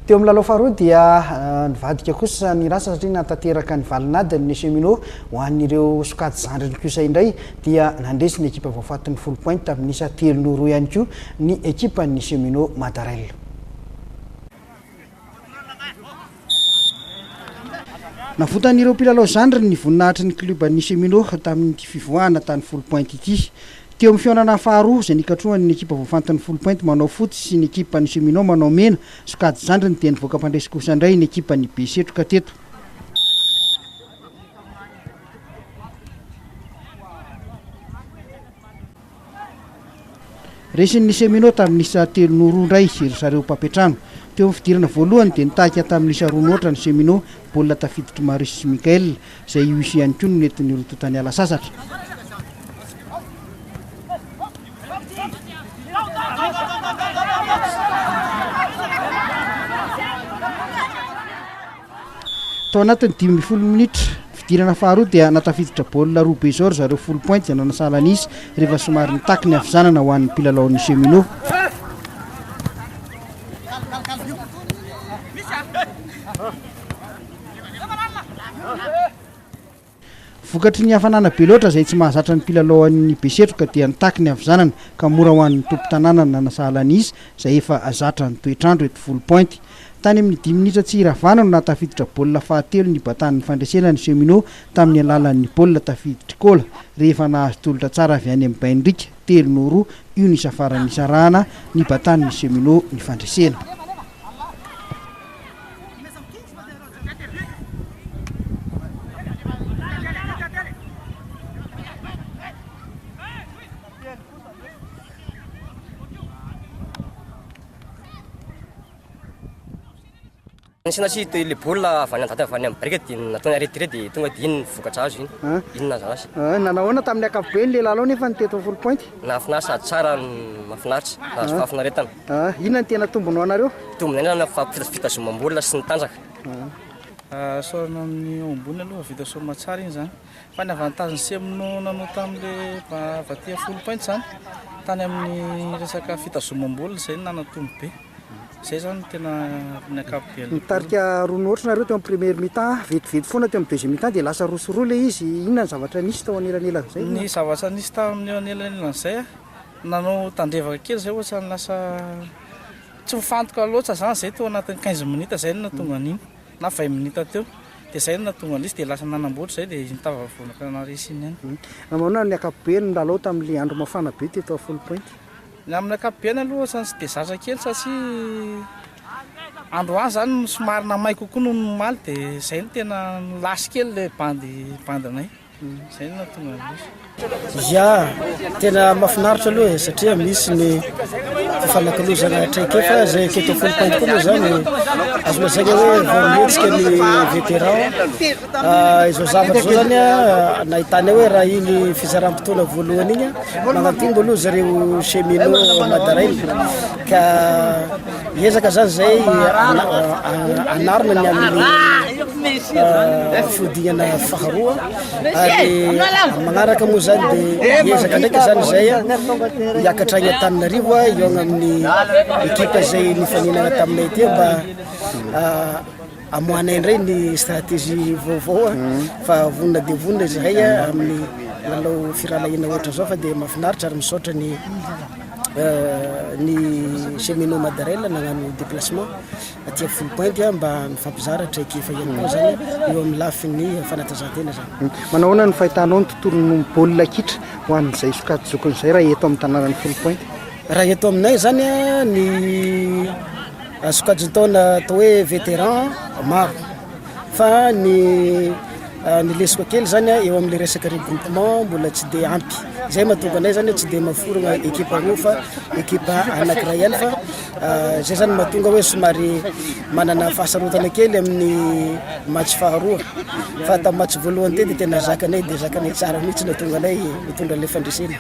Teo amin'ny lalao faharoa dia nivadika kosa ny rasa satria natateraka ny valinadiny ny cheminot ho an'ireo sokajy zandriny kosa indray dia nandresy ny ekipa voafatin'ny Foulpointe amin'ny isa 3-0 ihany koa ny ekipa ny cheminot Madarel. Navotan'ireo mpilalao zandriny ny voninahitry ny kluban'ny cheminot tamin'ny fivoahana tany Foulpointe ity. Teo amin'ny fihaonana faharoa izay nikatrohan'ny ekipa voafantin'ny Foulpointe manao fotsy sy ny ekipa ny cheminot manao mena, sokajy zandriny dia nivoaka mpandresy kosa indray ny ekipa ny besetroka teto. Resin'ny cheminot tamin'ny isa 3-0 indray ry zareo mpampetrano. Teo amin'ny fidirana voalohany dia nitahika tamin'ny isa 2-0 ny cheminot, baolina tafiditry Maurice Mikael izay io isy ihany koa no nentin'ny Navotan'ny ala sasatra. Tao anatin'ny 10 minitra fidirana faharoa dia natafiditra baolina 2-0 zareo Foulpointe izay nanasala anisy rehefa somary nitaky ny avizanana ho an'ny mpilalao ny cheminot. Vokatry ny hafanana be loatra izay tsy mahazatra ny mpilalao an'ny besetroka dia nitaky ny avizanana ka mora ho an'ny tompo-tanàna ny nanasala anisy izay efa azatra ny toetrandro eto Foulpointe. Tany amin'ny 10 minitra tsy iravana no natafiditra baolina fahatelo ny batan'ny fandresena ny cheminot tamin'ny alalan'ny baolina tafiditry kola rehefa nahazo tolotra tsara avy any amin'ny baindrika 3-2 io ny isa farany isarahana ny batan'ny cheminot ny fandresena. Sinasi to ile bola avany antata avany amin'ny brika dia nataony arretiré dia tonga dia iny vokatra azo iny. Inona zany? Nanahoana tamin'ny ankapobeny le lalao nefa ny teto Foulpointe? Nahafinaritra tsara mahafinaritra, azo fahafinaretana. Inona ny tena tombonao anareo? Tombony na fitazomam-bola sy ny tanjaka. Sorana amin'ny ombony aloha vita soma tsara iny zany. Fa ny avantagen'ny cheminot nanao tamin'le vaty Foulpointe zany tany amin'ny resaka fitazomam-bola izay nanatombo be. Zay zany tena ny ankapobeny. Nitarika 2-0 nareo teo amin'ny première mi-temps, vetivety foana teo amin'ny deuxième mi-temps dia lasa rosoroa le izy. Inona ny zavatra nisy tao anelanela zay? Ny zavatra nisy tamin'ny anelanelana zay nanao tandrevaka kely zay ohatrany lasa tsy mifantoka loatra zany zay teo anatin'ny 15 minitra zay no natonga an'iny na 20 minitra teo dia zay no natonga an'izy dia lasa nanamboatra zay dia nitava vonaka naresy iny ihany. Namanao ny ankapobeny lalao tamin'le andro mafana be teto Foulpointe. Ny amin'ny ankapobeny aloha ohatrany tsy dia zatra kely satria andro any zany somary namay kokoa no maly dia zay no tena lasy kely le bandinay. Zay no natonga an'izy. Ya, tena mahafinaritra aloha satria misy ny fifanakalozana traikefa zay keto Foulpointe koa moa zany azo lazaina hoe voametsika ny vétéran. Izo zavatra zao zany nahitany hoe raha iny fizaram-potoana voalohany iny magnatombo aloha zareo cheminot Madarel ka hiezaka zany zay anarina ny amin'ny fodignana faharoa ary magnaraka moa zany dia hiezaka ndraika zany zay hiakatra agny Antananarivo eo amin'ny ekipa izay nifaninana taminay ty mba amohanay indray ny stratégie vaovao fa vonona dia vonona izahay amin'ny lalao firalahina ohatra zao fa dia mahafinaritra ary misaotra ny cheminot Madarel nagnano déplacement aty Foulpointe mba mifampizaratra ekipa ihany koa zany eo amin'ny lafin'ny fanatanjahantena zany. Manao ahoana ny fahitanao ny tontolon'ny baolina kitra ho an'izay sokajy zokin'izay raha eto amin'ny tanànan'ny Foulpointe? Raha eto aminay zany ny sokajy taona atao hoe vétéran maro fa ny lesoko kely zany eo amin'ny resaka regroupement mbola tsy dia ampy. Zay mahatonga anay zany tsy dia maforana ekipa roa fa ekipa anankiray ihany fa zay zany mahatonga hoe somary manana fahasarotana kely amin'ny match faharoa fa tamin'ny match voalohany teny dia tena zakanay dia zakanay tsara mihitsy nahatonga anay mitondra le fandresena.